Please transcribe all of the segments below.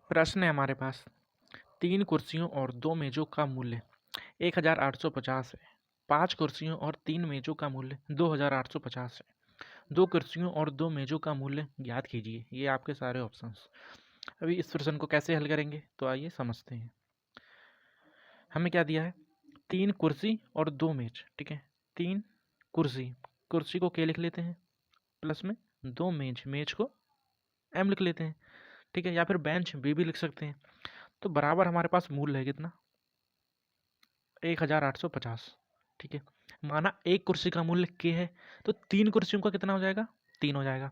प्रश्न है हमारे पास, 3 कुर्सियों और 2 मेज़ों का मूल्य 1850 है। 5 कुर्सियों और 3 मेज़ों का मूल्य 2850 है। 2 कुर्सियों और 2 मेज़ों का मूल्य ज्ञात कीजिए। ये आपके सारे ऑप्शंस। अभी इस प्रश्न को कैसे हल करेंगे तो आइए समझते हैं। हमें क्या दिया है, 3 कुर्सी और 2 मेज़, ठीक है। 3 कुर्सी, कुर्सी को K लिख लेते हैं, प्लस में 2 मेज़, मेज़ को M लिख लेते हैं, ठीक है। या फिर बेंच B भी लिख सकते हैं। तो बराबर हमारे पास मूल्य है कितना, 1850, ठीक है। माना एक कुर्सी का मूल्य K है, तो 3 कुर्सियों का कितना हो जाएगा, 3 हो जाएगा।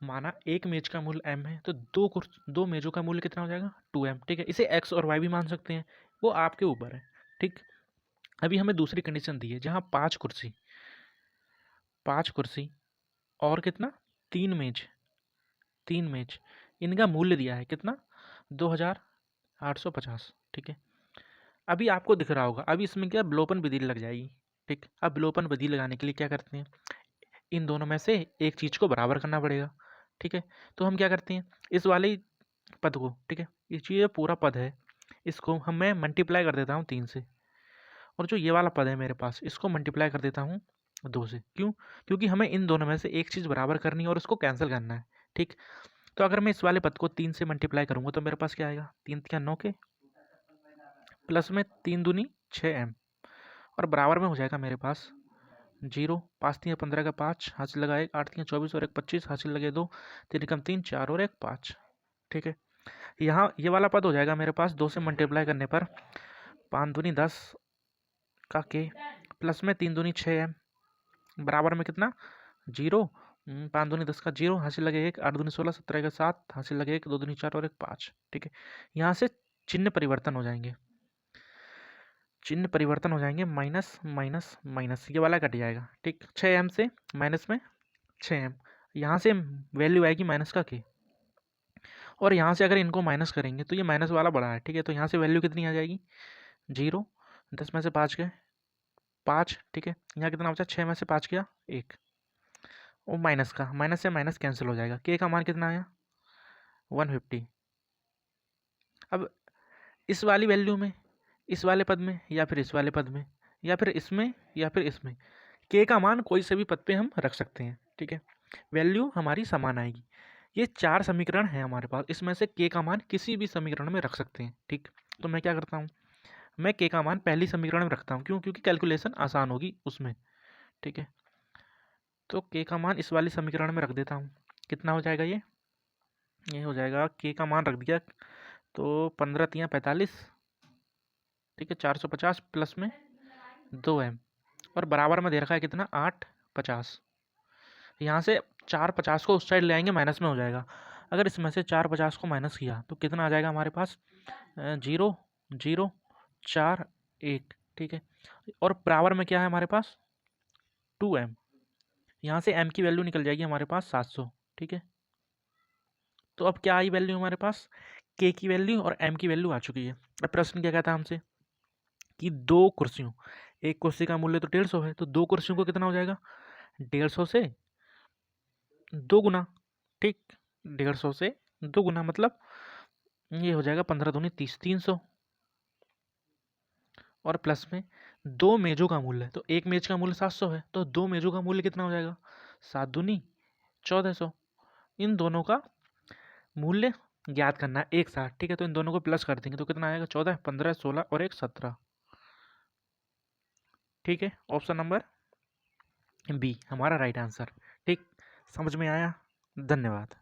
माना एक मेज का मूल्य M है, तो 2 मेजों का मूल्य कितना हो जाएगा, 2M, ठीक है। इसे X और Y भी मान सकते हैं, वो आपके ऊपर है, ठीक। अभी हमें दूसरी कंडीशन दी है, जहाँ 5 कुर्सी और कितना, 3 मेज, इनका मूल्य दिया है कितना, 2850, ठीक है। अभी आपको दिख रहा होगा, अभी इसमें क्या विलोपन विधि लग जाएगी, ठीक। अब विलोपन विधि लगाने के लिए क्या करते हैं, इन दोनों में से एक चीज़ को बराबर करना पड़ेगा, ठीक है। तो हम क्या करते हैं, इस वाले पद को, ठीक है, ये पूरा पद है, इसको मैं मल्टीप्लाई कर देता हूँ 3 से, और जो ये वाला पद है मेरे पास, इसको मल्टीप्लाई कर देता हूँ 2 से। क्यों, क्योंकि हमें इन दोनों में से एक चीज़ बराबर करनी है और उसको कैंसिल करना है, ठीक। तो अगर मैं इस वाले पद को 3 से मल्टीप्लाई करूँगा तो मेरे पास क्या आएगा, 3 क्या 9 के, प्लस में 3 दूनी 6M, और बराबर में हो जाएगा मेरे पास 0, 5 3 15 का 5, हासिल लगा 1, 8 3 24 और 1 25, हासिल लगे 2, 3 कम 3 4 और 1 5, ठीक है। यहाँ ये वाला पद हो जाएगा मेरे पास 2 से मल्टीप्लाई करने पर 5 दूनी 10 का K, प्लस में 3 दूनी 6M, बराबर में कितना 0, 5 दूनी 10 का 0, हासिल लगे 1, 8 दूनी 16, 17 का 7, हासिल लगे 1, 2 दूनी 4 और 1 5, ठीक है। यहाँ से चिन्ह परिवर्तन हो जाएंगे, माइनस माइनस माइनस, ये वाला कट जाएगा, ठीक। 6M से माइनस में 6M, यहाँ से वैल्यू आएगी माइनस का K, और यहाँ से अगर इनको माइनस करेंगे तो ये माइनस वाला बड़ा है, ठीक है। तो यहाँ से वैल्यू कितनी आ जाएगी, 0, 10 में से 5 गए 5, ठीक है। यहाँ कितना बचा, 6 में से 5 गया 1, और माइनस का, माइनस से माइनस कैंसिल हो जाएगा। K का मान कितना आया, 150। अब इस वाली वैल्यू में, इस वाले पद में, या फिर इस वाले पद में, या फिर इसमें, या फिर इसमें, K का मान कोई से भी पद पे हम रख सकते हैं, ठीक है। वैल्यू हमारी समान आएगी। ये 4 समीकरण हैं हमारे पास, इसमें से K का मान किसी भी समीकरण में रख सकते हैं, ठीक। तो मैं क्या करता हूँ, मैं K का मान पहली समीकरण में रखता हूँ, क्यों, क्योंकि कैलकुलेशन आसान होगी उसमें, ठीक है। तो K का मान इस वाली समीकरण में रख देता हूँ, कितना हो जाएगा ये हो जाएगा, K का मान रख दिया तो 15 3 45, ठीक है, 450 प्लस में 2M, और बराबर में दे रखा है कितना, 8 50। यहाँ से 4 50 को उस साइड ले आएंगे, माइनस में हो जाएगा। अगर इसमें से 4 50 को माइनस किया तो कितना आ जाएगा हमारे पास, 0 0 4 1, ठीक है। और बराबर में क्या है हमारे पास, 2M, यहाँ से M की वैल्यू निकल जाएगी हमारे पास 700, ठीक है। तो अब क्या आई वैल्यू हमारे पास, K की वैल्यू और M की वैल्यू आ चुकी है। अब प्रश्न क्या कहता है हमसे कि 2 कुर्सियों, एक कुर्सी का मूल्य तो 150 है, तो 2 कुर्सियों को कितना हो जाएगा, 150 से 2 गुना, ठीक। 150 से 2 गुना मतलब ये हो जाएगा 15 दूनी 30, 300, और प्लस में 2 मेजों का मूल्य, तो एक मेज का मूल्य 700 है, तो 2 मेजों का मूल्य कितना हो जाएगा, 7 दूनी 1400। इन दोनों का मूल्य ज्ञात करना है एक साथ, ठीक है। तो इन दोनों को प्लस कर देंगे तो कितना आएगा, 14 15 16 और 1 17, ठीक है। ऑप्शन नंबर बी हमारा राइट आंसर, ठीक। समझ में आया, धन्यवाद।